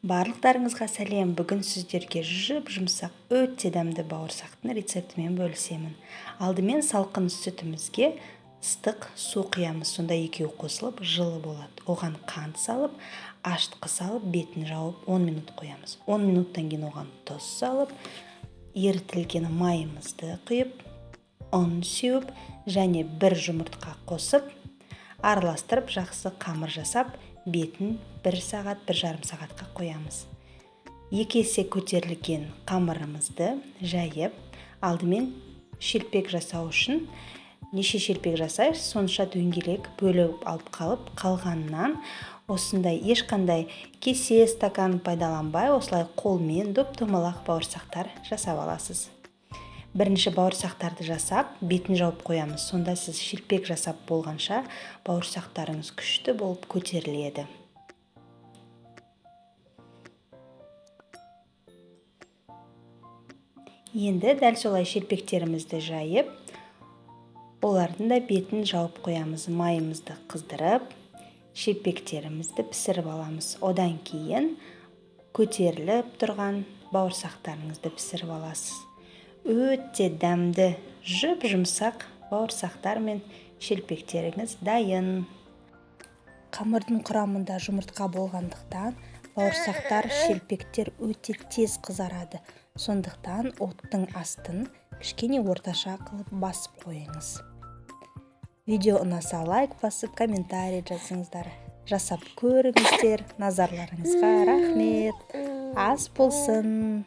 Барлықтарыңызға сәлем. Бүгін сіздерге жұмсақ өте дәмді бауырсақтың рецептімен бөлісемін. Алдымен салқын сүтімізге ыстық су құямыз. Сонда екеуі қосылып жылы болады. Оған қант салып, ашытқы салып, бетін жауып 10 минут қоямыз. 10 минуттан кейін оған тұз салып, ерітілген майымызды құйып, ұн сеуіп және бір жұмыртқа қосып, араластырып, жақсы қамыр жасап, бетін 1 сағат, 1,5 сағатқа қоямыз. 2 есе көтерілген қамырымызды жайып, алдымен шелпек жасау үшін неше шелпек жасайық, сонша дөңгелек бөліп алып қалып, қалғаннан осындай ешқандай кесе, стакан пайдаланбай, осылай қолмен доп-домалақ бауырсақтар жасап аласыз. Бірінші бауырсақтарды жасап, бетін жауып қоямыз. Сонда сіз шелпек жасап болғанша бауырсақтарыңыз күшті болып көтеріледі. Енді дәл солай шелпектерімізді жайып, олардың да бетін жауып қоямыз. Майымызды қыздырып, шелпектерімізді пісіріп аламыз. Одан кейін көтеріліп тұрған бауырсақтарыңызды пісіріп аласыз. Өте дәмді жұмсақ бауырсақтар мен шелпектеріңіз дайын. Қамырдың құрамында жұмыртқа болғандықтан бауырсақтар, шелпектер өте тез қызарады. Сондықтан оттың астын кішкене орташа қылып басып қойыңыз. Видео ұнаса лайк басып, комментарий жазыңыздар. Жасап көріңіздер. Назарларыңызға рахмет. Ас болсын.